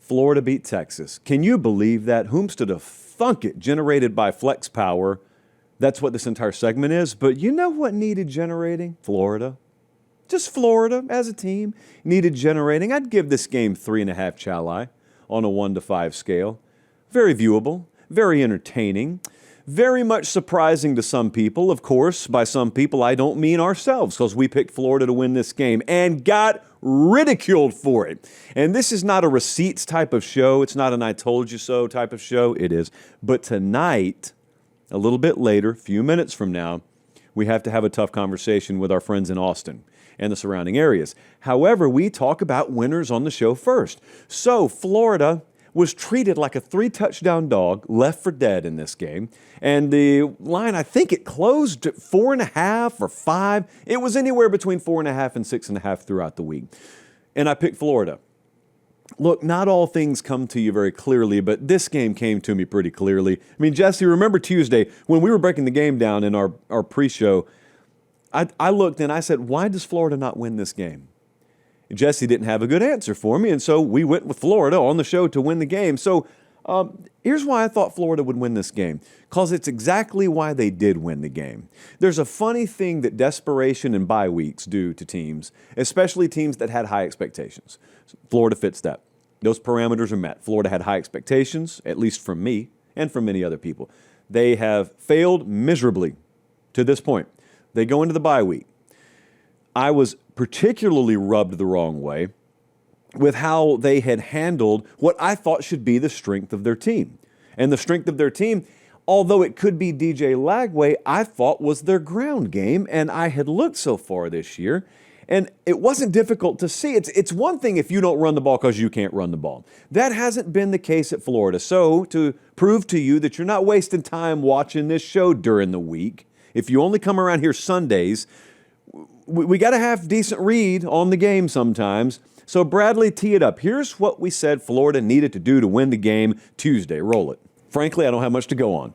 Florida beat Texas. Can you believe that? Whomsta to thunk it, generated by flex power. That's what this entire segment is. But you know what needed generating? Florida. Just Florida as a team needed generating. I'd give this game 3.5 chali on a 1 to 5 scale. Very viewable, very entertaining, very much surprising to some people. Of course, by some people, I don't mean ourselves, because we picked Florida to win this game and got ridiculed for it. And this is not a receipts type of show. It's not an I told you so type of show. It is. But tonight, a little bit later, a few minutes from now, we have to have a tough conversation with our friends in Austin and the surrounding areas. However, we talk about winners on the show first. So Florida was treated like a 3-touchdown dog, left for dead in this game. And the line, I think it closed at 4.5 or 5. It was anywhere between 4.5 and 6.5 throughout the week. And I picked Florida. Look, not all things come to you very clearly, but this game came to me pretty clearly. I mean, Jesse, remember Tuesday when we were breaking the game down in our pre-show, I looked and I said, why does Florida not win this game? Jesse didn't have a good answer for me, and so we went with Florida on the show to win the game. So here's why I thought Florida would win this game, because it's exactly why they did win the game. There's a funny thing that desperation and bye weeks do to teams, especially teams that had high expectations. Florida fits that. Those parameters are met. Florida had high expectations, at least from me and from many other people. They have failed miserably to this point. They go into the bye week. I was particularly rubbed the wrong way with how they had handled what I thought should be the strength of their team. And the strength of their team, although it could be DJ Lagway, I thought was their ground game, and I had looked so far this year, and it wasn't difficult to see. It's one thing if you don't run the ball because you can't run the ball. That hasn't been the case at Florida. So to prove to you that you're not wasting time watching this show during the week, if you only come around here Sundays, we got to have decent read on the game sometimes. So Bradley, tee it up. Here's what we said Florida needed to do to win the game Tuesday. Roll it. Frankly, I don't have much to go on.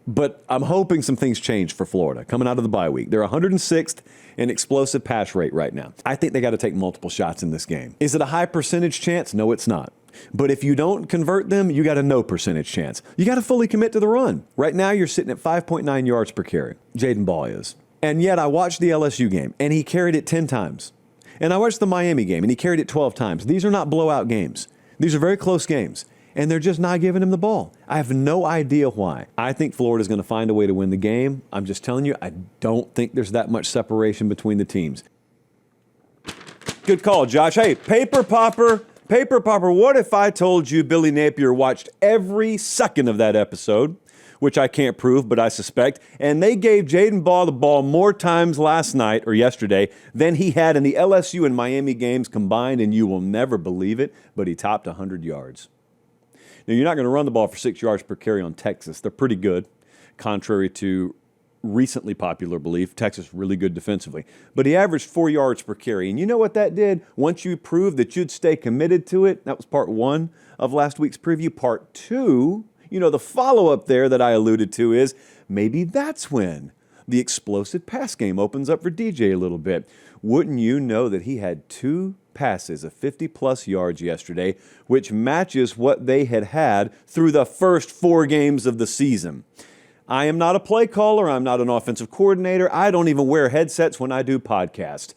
But I'm hoping some things change for Florida coming out of the bye week. They're 106th in explosive pass rate right now. I think they got to take multiple shots in this game. Is it a high percentage chance? No, it's not. But if you don't convert them, you got a no percentage chance. You got to fully commit to the run. Right now, you're sitting at 5.9 yards per carry. Jaden Ball is. And yet I watched the LSU game, and he carried it 10 times. And I watched the Miami game, and he carried it 12 times. These are not blowout games. These are very close games, and they're just not giving him the ball. I have no idea why. I think Florida's going to find a way to win the game. I'm just telling you, I don't think there's that much separation between the teams. Good call, Josh. Hey, Paper Popper, what if I told you Billy Napier watched every second of that episode? Which I can't prove, but I suspect. And they gave Jaden Ball the ball more times last night or yesterday than he had in the LSU and Miami games combined, and you will never believe it, but he topped 100 yards. Now, you're not going to run the ball for 6 yards per carry on Texas. They're pretty good, contrary to recently popular belief. Texas really good defensively. But he averaged 4 yards per carry. And you know what that did? Once you proved that you'd stay committed to it, that was part 1 of last week's preview. Part 2, the follow-up there that I alluded to is maybe that's when the explosive pass game opens up for DJ a little bit. Wouldn't you know that he had 2 passes of 50-plus yards yesterday, which matches what they had through the first 4 games of the season. I am not a play caller. I'm not an offensive coordinator. I don't even wear headsets when I do podcasts.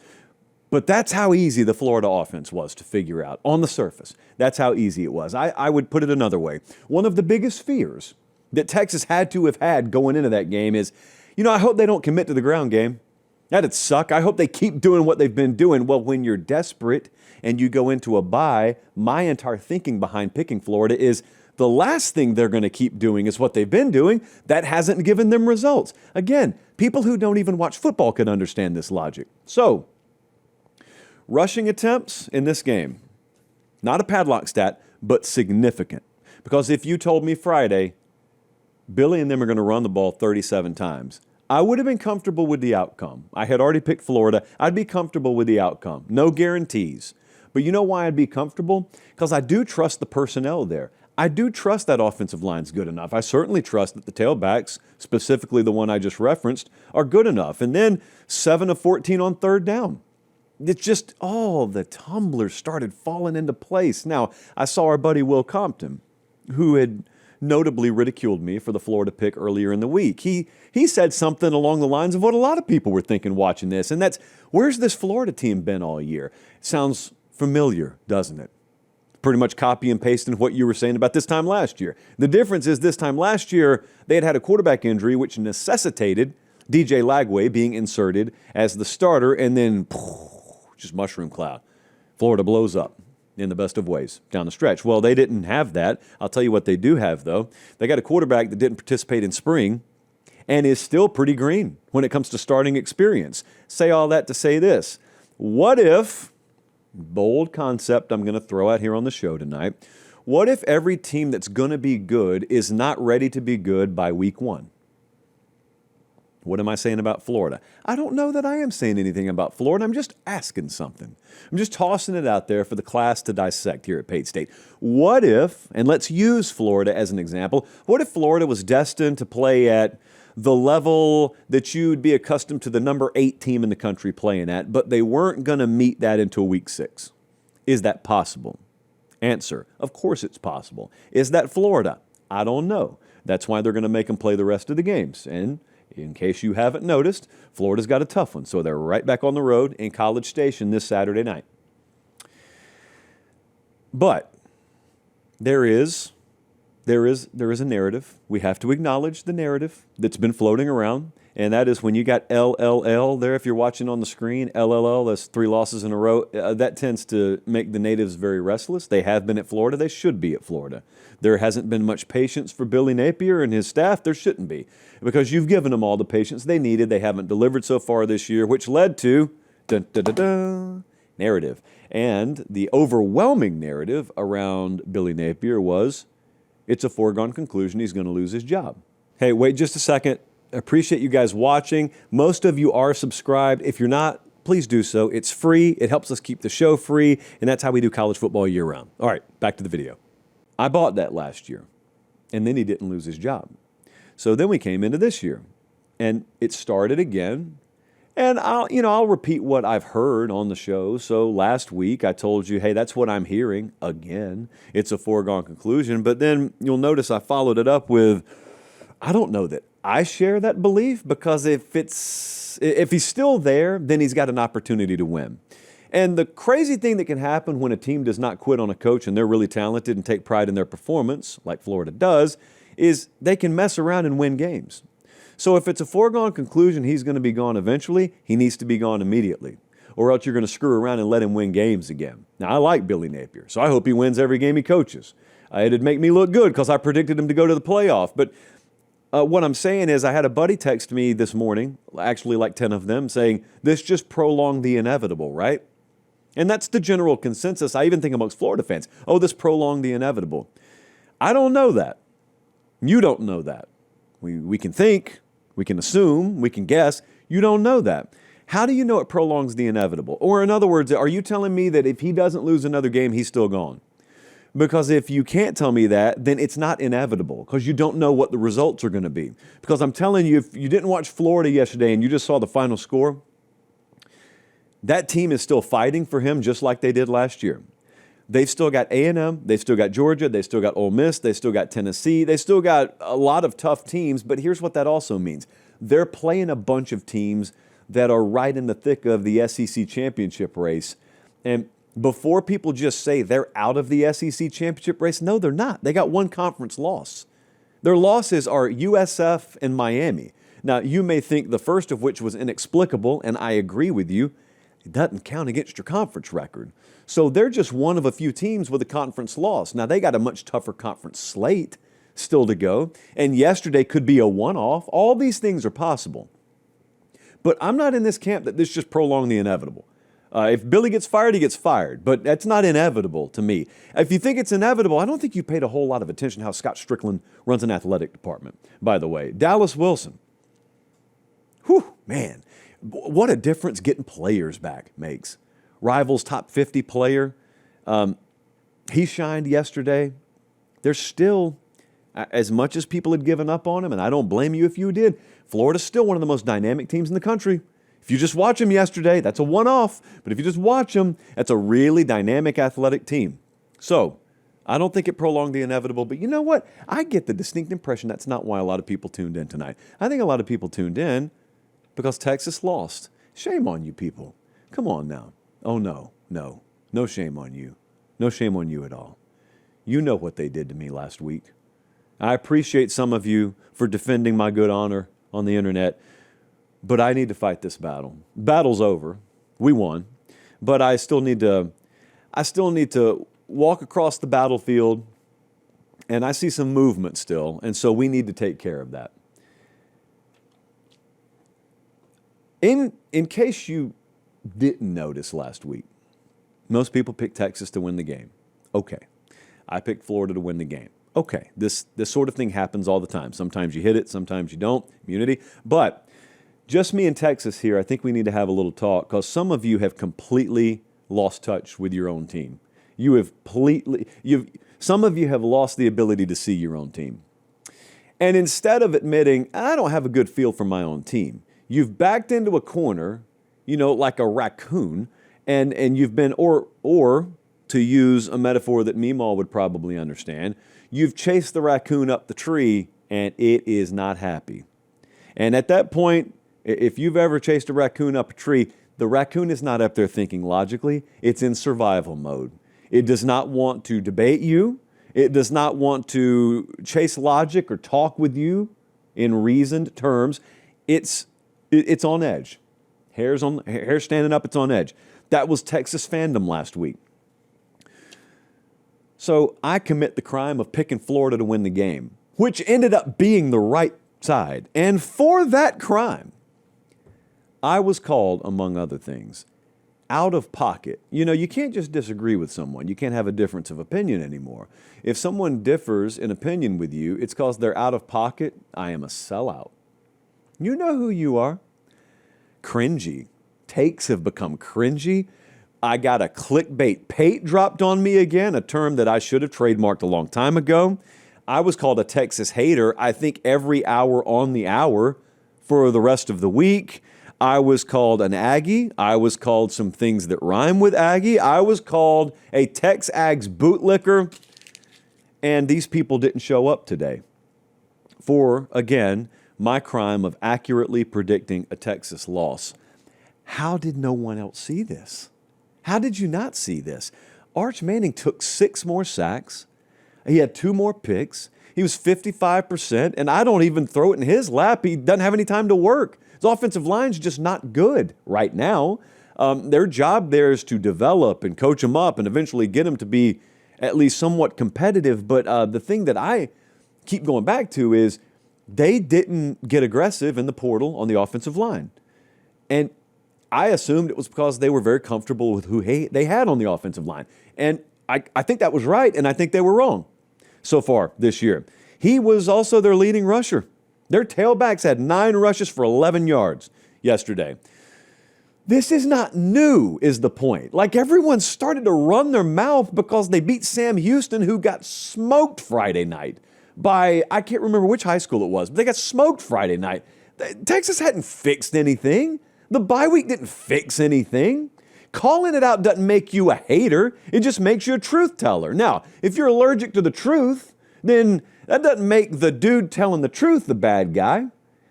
But that's how easy the Florida offense was to figure out on the surface. That's how easy it was. I would put it another way. One of the biggest fears that Texas had to have had going into that game is, I hope they don't commit to the ground game. That'd suck. I hope they keep doing what they've been doing. Well, when you're desperate and you go into a bye, my entire thinking behind picking Florida is the last thing they're going to keep doing is what they've been doing. That hasn't given them results. Again, people who don't even watch football can understand this logic. So, rushing attempts in this game, not a padlock stat, but significant. Because if you told me Friday, Billy and them are going to run the ball 37 times, I would have been comfortable with the outcome. I had already picked Florida. I'd be comfortable with the outcome. No guarantees. But you know why I'd be comfortable? Because I do trust the personnel there. I do trust that offensive line's good enough. I certainly trust that the tailbacks, specifically the one I just referenced, are good enough. And then 7 of 14 on third down. it's just all the tumblers started falling into place. Now, I saw our buddy Will Compton, who had notably ridiculed me for the Florida pick earlier in the week. He said something along the lines of what a lot of people were thinking watching this, and that's, where's this Florida team been all year? Sounds familiar, doesn't it? Pretty much copy and pasting what you were saying about this time last year. The difference is this time last year, they had a quarterback injury which necessitated DJ Lagway being inserted as the starter, and then just mushroom cloud. Florida blows up in the best of ways down the stretch. Well, they didn't have that. I'll tell you what they do have, though. They got a quarterback that didn't participate in spring and is still pretty green when it comes to starting experience. Say all that to say this. What if, bold concept I'm going to throw out here on the show tonight, what if every team that's going to be good is not ready to be good by week 1? What am I saying about Florida? I don't know that I am saying anything about Florida. I'm just asking something. I'm just tossing it out there for the class to dissect here at Pate State. What if, and let's use Florida as an example, what if Florida was destined to play at the level that you'd be accustomed to the number 8 team in the country playing at, but they weren't going to meet that until week 6? Is that possible? Answer, of course it's possible. Is that Florida? I don't know. That's why they're going to make them play the rest of the games. And in case you haven't noticed, Florida's got a tough one. So they're right back on the road in College Station this Saturday night. But there is a narrative. We have to acknowledge the narrative that's been floating around, and that is when you got LLL there, if you're watching on the screen, LLL, that's 3 losses in a row. That tends to make the natives very restless. They have been at Florida. They should be at Florida. There hasn't been much patience for Billy Napier and his staff. There shouldn't be, because you've given them all the patience they needed. They haven't delivered so far this year, which led to narrative. And the overwhelming narrative around Billy Napier was, it's a foregone conclusion he's going to lose his job. Hey, wait just a second. Appreciate you guys watching. Most of you are subscribed. If you're not, please do so. It's free. It helps us keep the show free, and that's how we do college football year round. All right, back to the video. I bought that last year, and then he didn't lose his job. So then we came into this year, and it started again. And I'll repeat what I've heard on the show. So last week I told you, hey, that's what I'm hearing again. It's a foregone conclusion. But then you'll notice I followed it up with, I don't know that I share that belief, because if he's still there, then he's got an opportunity to win. And the crazy thing that can happen when a team does not quit on a coach and they're really talented and take pride in their performance, like Florida does, is they can mess around and win games. So if it's a foregone conclusion he's going to be gone eventually, he needs to be gone immediately, or else you're going to screw around and let him win games again. Now, I like Billy Napier, so I hope he wins every game he coaches. It'd make me look good because I predicted him to go to the playoff. But what I'm saying is, I had a buddy text me this morning, actually like 10 of them, saying, this just prolonged the inevitable, right? And that's the general consensus, I even think, amongst Florida fans. Oh, this prolonged the inevitable. I don't know that. You don't know that. We can think, we can assume, we can guess. You don't know that. How do you know it prolongs the inevitable? Or in other words, are you telling me that if he doesn't lose another game, he's still gone? Because if you can't tell me that, then it's not inevitable, because you don't know what the results are going to be. Because I'm telling you, if you didn't watch Florida yesterday and you just saw the final score, that team is still fighting for him just like they did last year. They've still got A&M, they've still got Georgia, they've still got Ole Miss, they've still got Tennessee, they've still got a lot of tough teams, but here's what that also means. They're playing a bunch of teams that are right in the thick of the SEC championship race. And before people just say they're out of the SEC championship race, no, they're not. They got one conference loss. Their losses are USF and Miami. Now, you may think the first of which was inexplicable, and I agree with you. It doesn't count against your conference record. So they're just one of a few teams with a conference loss. Now, they got a much tougher conference slate still to go, and yesterday could be a one-off. All these things are possible. But I'm not in this camp that this just prolonged the inevitable. If Billy gets fired, he gets fired, but that's not inevitable to me. If you think it's inevitable, I don't think you paid a whole lot of attention how Scott Strickland runs an athletic department, by the way. Dallas Wilson. Whew, man. What a difference getting players back makes. Rivals top 50 player. He shined yesterday. There's still, as much as people had given up on him, and I don't blame you if you did, Florida's still one of the most dynamic teams in the country. If you just watch them yesterday, that's a one-off. But if you just watch them, that's a really dynamic athletic team. So I don't think it prolonged the inevitable, but you know what? I get the distinct impression that's not why a lot of people tuned in tonight. I think a lot of people tuned in because Texas lost. Shame on you people. Come on now. Oh, no. No shame on you. No shame on you at all. You know what they did to me last week. I appreciate some of you for defending my good honor on the internet, but I need to fight this battle. Battle's over. We won. But I still need to walk across the battlefield, and I see some movement still, and so we need to take care of that. In case you didn't notice last week, most people picked Texas to win the game. Okay. I picked Florida to win the game. Okay. This sort of thing happens all the time. Sometimes you hit it, sometimes you don't. Immunity. But just me and Texas here, I think we need to have a little talk because some of you have completely lost touch with your own team. Some of you have lost the ability to see your own team. And instead of admitting, I don't have a good feel for my own team, you've backed into a corner, like a raccoon, and you've been, or to use a metaphor that Meemaw would probably understand, you've chased the raccoon up the tree and it is not happy. And at that point, if you've ever chased a raccoon up a tree, the raccoon is not up there thinking logically, it's in survival mode. It does not want to debate you. It does not want to chase logic or talk with you in reasoned terms. It's on edge. Hair's standing up, it's on edge. That was Texas fandom last week. So I commit the crime of picking Florida to win the game, which ended up being the right side. And for that crime, I was called, among other things, out of pocket. You can't just disagree with someone. You can't have a difference of opinion anymore. If someone differs in opinion with you, it's because they're out of pocket. I am a sellout. You know who you are. Cringy. Takes have become cringy. I got a clickbait Pate dropped on me again, a term that I should have trademarked a long time ago. I was called a Texas hater, I think every hour on the hour for the rest of the week. I was called an Aggie. I was called some things that rhyme with Aggie. I was called a Tex Ags bootlicker. And these people didn't show up today for, again, my crime of accurately predicting a Texas loss. How did no one else see this? How did you not see this? Arch Manning took 6 more sacks. He had 2 more picks. He was 55%, and I don't even throw it in his lap. He doesn't have any time to work. His offensive line's just not good right now. Their job there is to develop and coach them up and eventually get them to be at least somewhat competitive. But the thing that I keep going back to is they didn't get aggressive in the portal on the offensive line. And I assumed it was because they were very comfortable with who they had on the offensive line. And I think that was right, and I think they were wrong so far this year. He was also their leading rusher. Their tailbacks had 9 rushes for 11 yards yesterday. This is not new, is the point. Like everyone started to run their mouth because they beat Sam Houston, who got smoked Friday night by, I can't remember which high school it was, but they got smoked Friday night. Texas hadn't fixed anything. The bye week didn't fix anything. Calling it out doesn't make you a hater. It just makes you a truth teller. Now, if you're allergic to the truth, then that doesn't make the dude telling the truth the bad guy.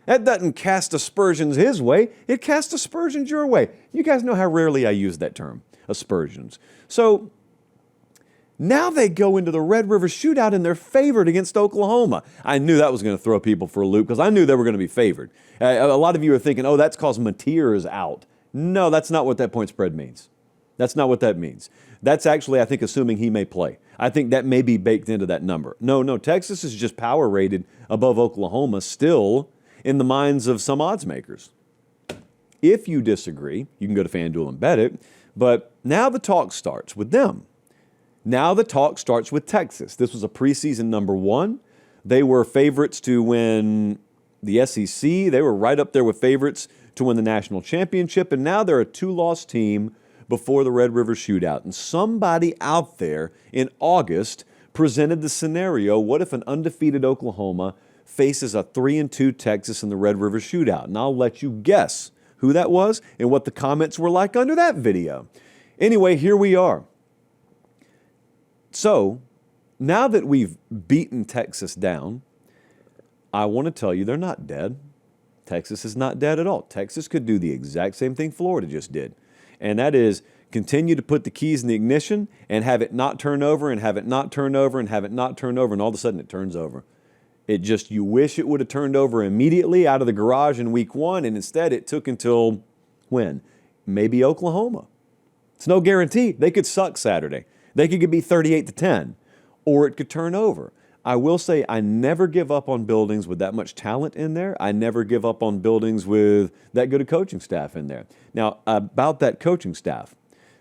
That doesn't cast aspersions his way. It casts aspersions your way. You guys know how rarely I use that term, aspersions. So now they go into the Red River Shootout and they're favored against Oklahoma. I knew that was going to throw people for a loop because I knew they were going to be favored. A lot of you are thinking, oh, that's because Napier is out. No, that's not what that point spread means. That's not what that means. That's actually, I think, assuming he may play. I think that may be baked into that number. No, Texas is just power rated above Oklahoma still in the minds of some odds makers. If you disagree, you can go to FanDuel and bet it. But now the talk starts with them. Now the talk starts with Texas. This was a preseason number 1. They were favorites to win the SEC. They were right up there with favorites to win the national championship. And now they're a 2-loss team before the Red River Shootout. And somebody out there in August presented the scenario, what if an undefeated Oklahoma faces a 3-2 Texas in the Red River Shootout? And I'll let you guess who that was and what the comments were like under that video. Anyway, here we are. So now that we've beaten Texas down, I want to tell you they're not dead. Texas is not dead at all. Texas could do the exact same thing Florida just did, and that is continue to put the keys in the ignition and have it not turn over and have it not turn over and have it not turn over, and all of a sudden it turns over. It just, you wish it would have turned over immediately out of the garage in week 1, and instead it took until when? Maybe Oklahoma. It's no guarantee. They could suck Saturday. They could be 38-10, or it could turn over. I will say I never give up on buildings with that much talent in there. I never give up on buildings with that good a coaching staff in there. Now, about that coaching staff,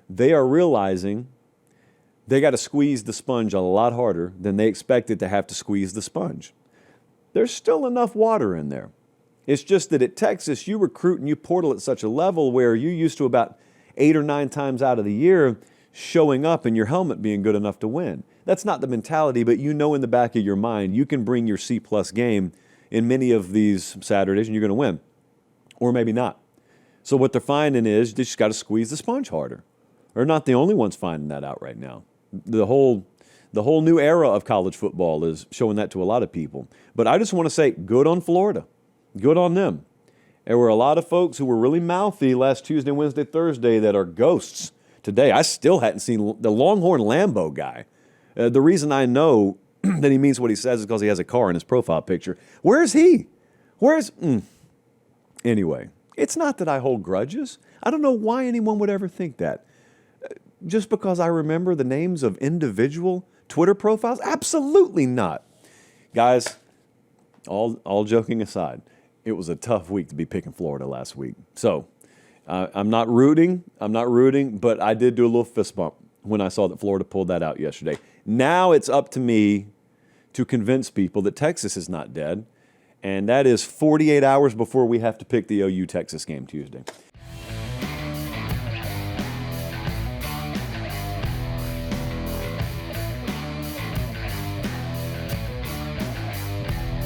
they are realizing they got to squeeze the sponge a lot harder than they expected to have to squeeze the sponge. There's still enough water in there. It's just that at Texas, you recruit and you portal at such a level where you're used to about 8 or 9 times out of the year showing up and your helmet being good enough to win. That's not the mentality, but you know in the back of your mind you can bring your C-plus game in many of these Saturdays and you're going to win, or maybe not. So what they're finding is they just got to squeeze the sponge harder. They're not the only ones finding that out right now. The whole new era of college football is showing that to a lot of people. But I just want to say, good on Florida. Good on them. There were a lot of folks who were really mouthy last Tuesday, Wednesday, Thursday that are ghosts today. I still hadn't seen the Longhorn Lambo guy. The reason I know that he means what he says is because he has a car in his profile picture. Where is he? Anyway, it's not that I hold grudges. I don't know why anyone would ever think that. Just because I remember the names of individual Twitter profiles? Absolutely not. Guys, all joking aside, it was a tough week to be picking Florida last week. So I'm not rooting, but I did do a little fist bump when I saw that Florida pulled that out yesterday. Now it's up to me to convince people that Texas is not dead, and that is 48 hours before we have to pick the OU-Texas game Tuesday.